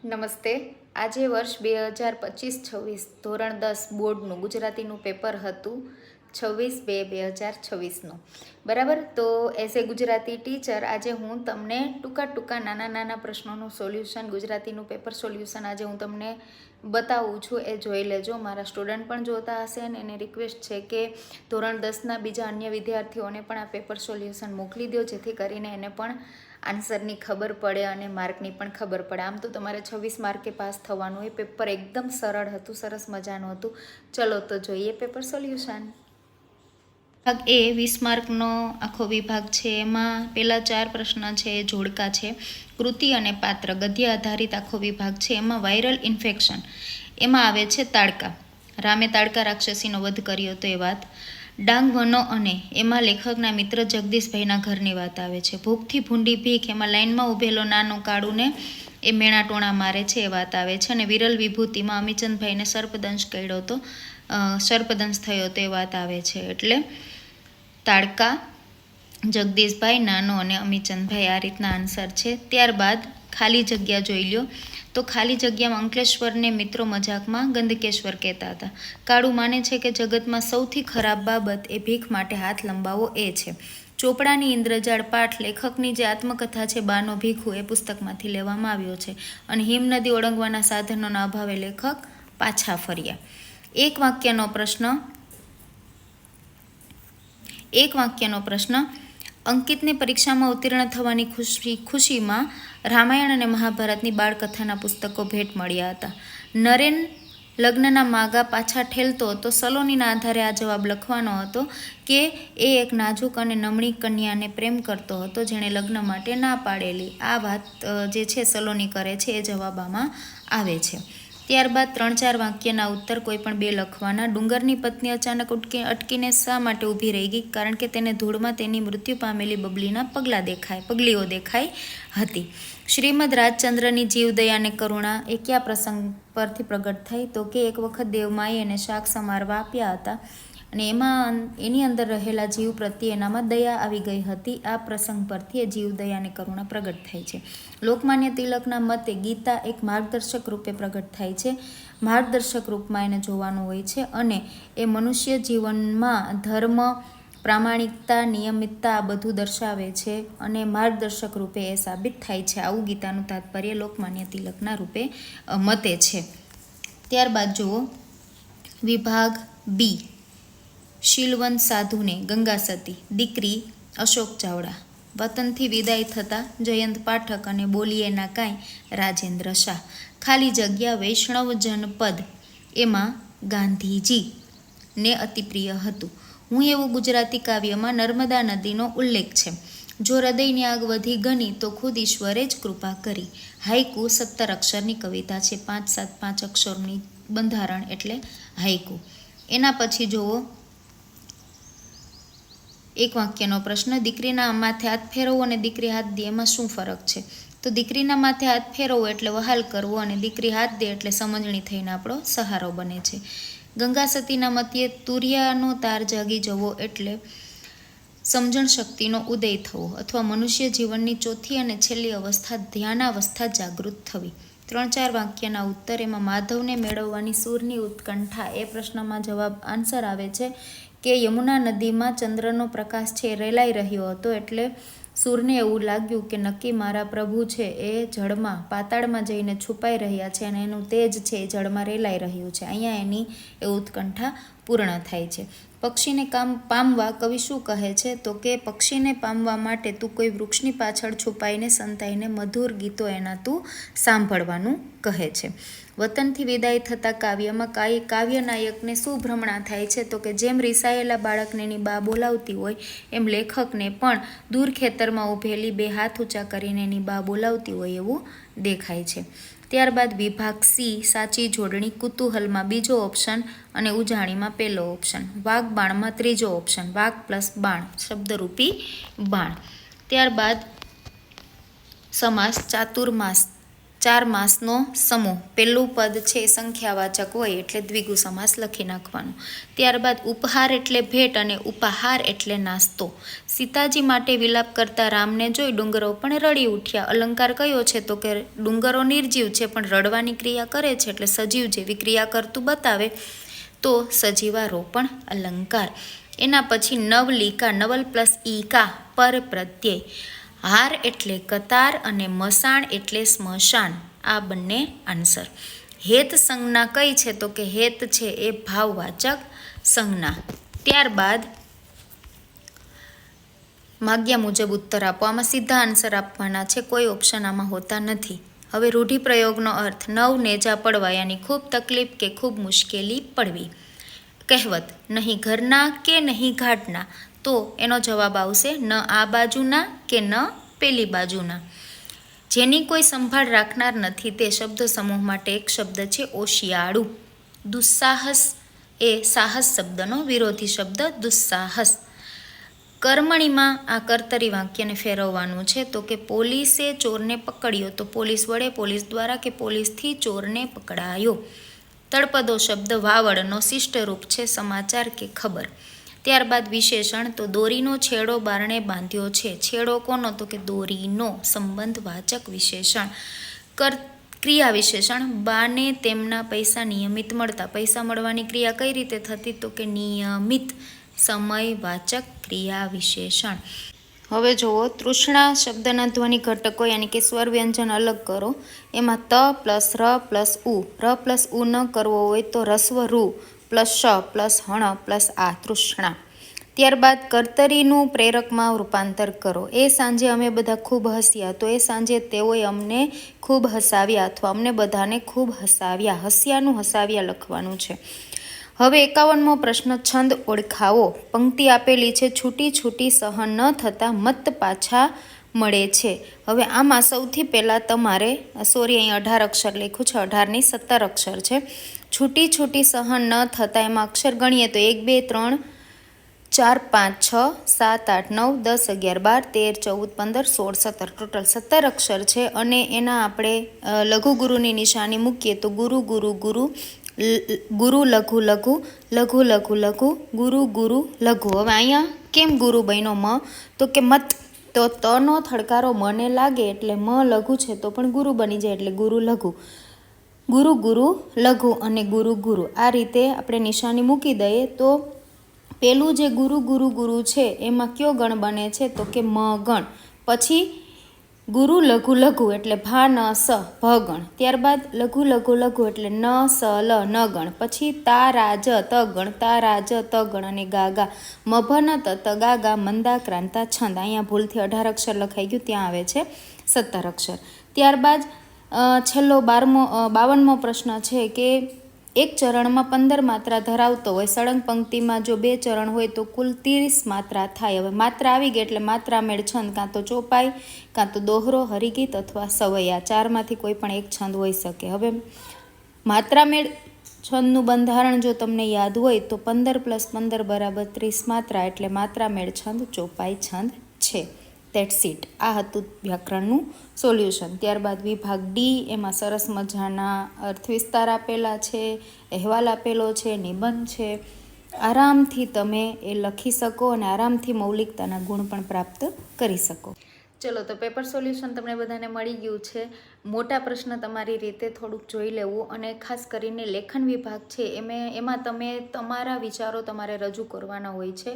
નમસ્તે. આજે વર્ષ 2025-26 ધોરણ 10 બોર્ડનું ગુજરાતીનું પેપર હતું 26/2/2026નું. બરાબર. તો એઝ એ ગુજરાતી ટીચર આજે હું તમને ટૂંકા નાના પ્રશ્નોનું સોલ્યુશન, ગુજરાતીનું પેપર સોલ્યુશન આજે હું તમને બતાવું છું. એ જોઈ લેજો. મારા સ્ટુડન્ટ પણ જોતા હશે અને એને રિક્વેસ્ટ છે કે ધોરણ 10ના બીજા અન્ય વિદ્યાર્થીઓને પણ આ પેપર સોલ્યુશન મોકલી દો, જેથી કરીને એને પણ આન્સરની ખબર પડે અને માર્કની પણ ખબર પડે. આમ તો તમારે 26 માર્કે પાસ થવાનું. એ પેપર એકદમ સરળ હતું, સરસ મજાનું હતું. ચલો તો જોઈએ પેપર સોલ્યુશન. ભાગ એ 20 માર્કનો આખો વિભાગ છે. એમાં પહેલા 4 પ્રશ્ન છે એ જોડકા છે. કૃતિ અને પાત્ર ગદ્ય આધારિત આખો વિભાગ છે. એમાં વાયરલ ઇન્ફેક્શન એમાં આવે છે તાડકા. રામે તાડકા રાક્ષસીનો વધ કર્યો તો એ વાત. ડાંગ વનો અને એમાં લેખકના મિત્ર જગદીશભાઈના ઘરની વાત આવે છે. ભૂખથી ભૂંડી ભીખ એમાં લાઇનમાં ઊભેલો નાનો કાળુને એ મેણા ટોણા મારે છે એ વાત આવે છે. અને વિરલ વિભૂતિમાં અમીચંદભાઈને સર્પદંશ કર્યો તો સર્પદંશ થયો તો એ વાત આવે છે. એટલે તાડકા, જગદીશભાઈ, નાનો અને અમીચંદભાઈ આ રીતના આન્સર છે. ત્યારબાદ ખાલી જગ્યા જોઈ લ્યો. તો ખાલી જગ્યામાં અંકલેશ્વરને મિત્રો મજાકમાં ગંદકેશ્વર કહેતા હતા. કાળુ માને છે કે જગતમાં સૌથી ખરાબ બાબત એ ભીખ માટે હાથ લંબાવો એ છે. ચોપડાની ઇન્દ્રજાળ પાઠ લેખકની જે આત્મકથા છે બાનો ભીખુ એ પુસ્તકમાંથી લેવામાં આવ્યો છે. અને હિમનદી ઓળંગવાના સાધનોના અભાવે લેખક પાછા ફર્યા. એક વાક્યનો પ્રશ્ન. અંકિતને પરીક્ષામાં ઉત્તીર્ણ થવાની ખુશીમાં રામાયણ અને મહાભારતની બાળકથાના પુસ્તકો ભેટ મળ્યા હતા. નરેન લગ્નના માગા પાછા ઠેલતો હતો. સલોનીના આધારે આ જવાબ લખવાનો હતો કે એ એક નાજુક અને નમણી કન્યાને પ્રેમ કરતો હતો જેણે લગ્ન માટે ના પાડેલી. આ વાત જે છે સલોની કરે છે એ જવાબ આમાં આવે છે. ત્યારબાદ 3-4 વાક્યના ઉત્તર કોઈ પણ 2 લખવાના. ડુંગરની પત્ની અચાનક અટકીને શા માટે ઊભી રહી ગઈ? કારણ કે તેને ધૂળમાં તેની મૃત્યુ પામેલી બબલીના પગલીઓ દેખાઈ હતી. શ્રીમદ રાજચંદ્રની જીવદયા અને કરુણા એ કયા પ્રસંગ પરથી પ્રગટ થઈ? તો કે એક વખત દેવમાએ એને શાક સમારવા આપ્યા હતા અને એની અંદર રહેલા જીવ પ્રત્યે એનામાં દયા આવી ગઈ હતી. આ પ્રસંગ પરથી એ જીવદયા અને કરુણા પ્રગટ થાય છે. લોકમાન્ય તિલકના મતે ગીતા એક માર્ગદર્શક રૂપે પ્રગટ થાય છે. માર્ગદર્શક રૂપમાં એને જોવાનું હોય છે અને એ મનુષ્ય જીવનમાં ધર્મ, પ્રામાણિકતા, નિયમિતતા આ બધું દર્શાવે છે અને માર્ગદર્શક રૂપે એ સાબિત થાય છે. આવું ગીતાનું તાત્પર્ય લોકમાન્ય તિલકના રૂપે મતે છે. ત્યારબાદ જુઓ વિભાગ બી. શીલવંત સાધુને ગંગા સતી, દીકરી અશોક ચાવડા, વતનથી વિદાય થતા જયંત પાઠક અને બોલીએ ના કાંઈ રાજેન્દ્ર શાહ. ખાલી જગ્યા વૈષ્ણવ જનપદ એમાં ગાંધીજી ને અતિ પ્રિય હતું. હું એવું ગુજરાતી કાવ્યમાં નર્મદા નદીનો ઉલ્લેખ છે. જો હૃદયની આગ વધી ગની તો ખુદ ઈશ્વરે જ કૃપા કરી. હાઈકુ 17 અક્ષરની કવિતા છે. 5-7-5 અક્ષરની બંધારણ એટલે હાઈકુ. એના પછી જુઓ એક વાક્યનો પ્રશ્ન. દીકરીના માથે હાથ ફેરવવો અને દીકરી હાથ દે એમાં શું ફરક છે? તો દીકરીના માથે હાથ ફેરવવો એટલે વહાલ કરવો અને દીકરી હાથ દે એટલે સમજણી થઈને આપણો સહારો બને છે. ગંગા સતીના મતે તુરિયાનો તાર જાગી જવો એટલે સમજણ શક્તિનો ઉદય થવો અથવા મનુષ્ય જીવનની ચોથી અને છેલ્લી અવસ્થા ધ્યાનાવસ્થા જાગૃત થવી. 3-4 વાક્યના ઉત્તર. એમાં માધવને મેળવવાની સૂરની ઉત્કંઠા એ પ્રશ્નમાં જવાબ આન્સર આવે છે કે યમુના નદીમાં ચંદ્રનો પ્રકાશ છે રેલાઈ રહ્યો હતો એટલે સૂરને એવું લાગ્યું કે નક્કી મારા પ્રભુ છે એ જળમાં પાતાળમાં જઈને છુપાઈ રહ્યા છે અને એનું તેજ છે એ જળમાં રેલાઈ રહ્યું છે. અહીંયા એની એ ઉત્કંઠા પૂર્ણ થાય છે. પક્ષીને પામવા કવિ શું કહે છે? તો કે પક્ષીને પામવા માટે તું કોઈ વૃક્ષની પાછળ છુપાઈને સંતાઈને મધુર ગીતો એના તું સાંભળવાનું કહે છે. વતનથી વિદાય થતા કાવ્યમાં કાવ્ય નાયકને શું ભ્રમણા થાય છે? તો કે જેમ રિસાયેલા બાળકને એની બા બોલાવતી હોય એમ લેખકને પણ દૂર ખેતરમાં ઊભેલી 2 હાથ ઊંચા કરીને એની બા બોલાવતી હોય એવું દેખાય છે. ત્યારબાદ વિભાગ સી. સાચી જોડણી. કુતૂહલમાં બીજો ઓપ્શન અને ઉજાણીમાં પહેલો ઓપ્શન. વાઘ બાણમાં ત્રીજો ઓપ્શન. વાઘ પ્લસ બાણ શબ્દરૂપી બાણ. ત્યારબાદ સમાસ ચાતુર્માસ 4 માસનો સમૂહ. પહેલું પદ છે સંખ્યાવાચક હોય એટલે દ્વિગુ સમાસ લખી નાખવાનો. ત્યારબાદ ઉપહાર એટલે ભેટ અને ઉપાહાર એટલે નાસ્તો. સીતાજી માટે વિલાપ કરતા રામને જોઈ ડુંગરો પણ રડી ઉઠ્યા. અલંકાર કયો છે? તો કે ડુંગરો નિર્જીવ છે પણ રડવાની ક્રિયા કરે છે એટલે સજીવ જેવી ક્રિયા કરતું બતાવે તો સજીવારોપણ અલંકાર. એના પછી નવલિકા, નવલ પ્લસ ઈકા પર પ્રત્યય. હાર એટલે કતાર અને મસાણ એટલે સ્મશાન. આ બંને આન્સર. હેત સંજ્ઞા કઈ છે? તો કે હેત છે એ ભાવવાચક સંજ્ઞા. ત્યારબાદ માગ્યા મુજબ ઉત્તર આપો. આમાં સીધા આન્સર આપવાના છે, કોઈ ઓપ્શન આમાં હોતા નથી. હવે રૂઢિપ્રયોગનો અર્થ. નવ નેજા પડવા યાની ખૂબ તકલીફ કે ખૂબ મુશ્કેલી પડવી. કહેવત, નહીં ઘરના કે નહીં ઘાટના. તો એનો જવાબ આવશે ન આ બાજુના કે ન પેલી બાજુના. જેની કોઈ સંભાળ રાખનાર નથી તે શબ્દ સમૂહ માટે એક શબ્દ છે ઓશિયાળું. દુસ્સાહસ એ સાહસ શબ્દનો વિરોધી શબ્દ દુસ્સાહસ. કર્મણીમાં આ કર્તરી વાક્યને ફેરવવાનું છે. તો કે પોલીસે ચોરને પકડ્યો. તો પોલીસ વડે, પોલીસ દ્વારા કે પોલીસથી ચોરને પકડાયો. તળપદો શબ્દ વાવડનો શિષ્ટ રૂપ છે સમાચાર કે ખબર. ત્યારબાદ વિશેષણ. તો દોરીનો છેડો બારણે બાંધ્યો છે. છેડો કોનો? તો કે દોરીનો. સંબંધવાચક વિશેષણ. ક્રિયા વિશેષણ. બાને તેમના પૈસા નિયમિત મળતા. પૈસા મળવાની ક્રિયા કઈ રીતે થતી? તો કે નિયમિત. સમયવાચક ક્રિયા વિશેષણ. હવે જુઓ, તૃષ્ણા શબ્દના ધ્વનિ ઘટકો યાની કે સ્વર વ્યંજન અલગ કરો. એમાં ત પ્લસ ર પ્લસ ઉ. ર પ્લસ ઉ ન કરવો હોય તો રસ્વ રૂ પ્લસ શ પ્લસ હણ પ્લસ આ તૃષ્ણા. ત્યારબાદ કર્તરીનું પ્રેરકમાં રૂપાંતર કરો. એ સાંજે અમે બધા ખૂબ હસ્યા. તો એ સાંજે તેઓએ અમને ખૂબ હસાવ્યા અથવા અમને બધાને ખૂબ હસાવ્યા. હસ્યાનું હસાવ્યા લખવાનું છે. હવે 51મો પ્રશ્ન. છંદ ઓળખાવો. પંક્તિ આપેલી છે. છૂટી છૂટી સહન ન થતાં મત પાછા મળે છે. હવે આમાં સૌથી પહેલાં તમારે, સોરી અહીં 18 અક્ષર લખ્યું છે, 18ની 17 અક્ષર છે. છૂટી છૂટી સહન ન થતાં એમાં અક્ષર ગણીએ તો 1 2 3 4 5 6 7 8 9 10 11 12 13 14 15 16 17 ટોટલ 17 અક્ષર છે. અને એના આપણે લઘુ ગુરુની નિશાની મૂકીએ તો ગુરુ ગુરુ ગુરુ, ગુરુ લઘુ લઘુ, લઘુ લઘુ લઘુ, ગુરુ ગુરુ લઘુ. હવે અહીંયા કેમ ગુરુ બન્યો મ? તો કે મત. તો તનો થડકારો મને લાગે એટલે મ લઘુ છે તો પણ ગુરુ બની જાય એટલે ગુરુ લઘુ. ગુરુ ગુરુ લઘુ અને ગુરુ ગુરુ. આ રીતે આપણે નિશાની મૂકી દઈએ તો પેલું જે ગુરુ ગુરુ ગુરુ છે એમાં કયો ગણ બને છે? તો કે મ ગણ. પછી ગુરુ લઘુ લઘુ એટલે ભા ન સ ભ ગણ. ત્યારબાદ લઘુ લઘુ લઘુ એટલે ન સ લ ન ગણ. પછી તા રાજ ત ગણ, તા રાજ ત ગણ અને ગા ગા. મભન ત ત ગા ગા મંદા ક્રાંતા છંદ. અહીંયા ભૂલથી 18 અક્ષર લખાઈ ગયું, ત્યાં આવે છે 17 અક્ષર. ત્યારબાદ છેલ્લો 52મો પ્રશ્ન છે કે એક ચરણમાં 15 માત્રા ધરાવતો હોય. સળંગ પંક્તિમાં જો 2 ચરણ હોય તો કુલ 30 માત્રા થાય. હવે માત્રા આવી ગઈ એટલે માત્રા મેળ છંદ કાં તો ચોપાઈ, કાં તો દોહરો, હરિગીત અથવા સવૈયા. 4માંથી કોઈ પણ એક છંદ હોઈ શકે. હવે માત્રા મેળ છંદનું બંધારણ જો તમને યાદ હોય તો 15 + 15 = 30 માત્રા એટલે માત્રા મેળ છંદ ચોપાઈ છંદ છે. That's it. આ હતું વ્યાકરણનું સોલ્યુશન. ત્યારબાદ વિભાગ ડી, એમાં સરસ મજાના અર્થ વિસ્તાર આપેલા છે, અહેવાલ આપેલો છે, નિબંધ છે. આરામથી તમે એ લખી શકો અને આરામથી મૌલિકતાના ગુણ પણ પ્રાપ્ત કરી શકો. ચલો, તો પેપર સોલ્યુશન તમને બધાને મળી ગયું છે. મોટા પ્રશ્ન તમારી રીતે થોડુંક જોઈ લેવું અને ખાસ કરીને લેખન વિભાગ છે એમાં તમે તમારા વિચારો તમારે રજૂ કરવાના હોય છે.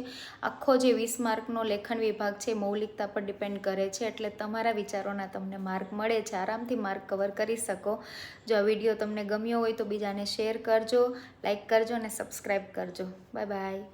આખો જે 20 માર્કનો લેખન વિભાગ છે મૌલિકતા પર ડિપેન્ડ કરે છે એટલે તમારા વિચારોના તમને માર્ક મળે છે. આરામથી માર્ક કવર કરી શકો. જો આ વિડીયો તમને ગમ્યો હોય તો બીજાને શેર કરજો, લાઈક કરજો અને સબસ્ક્રાઈબ કરજો. Bye bye.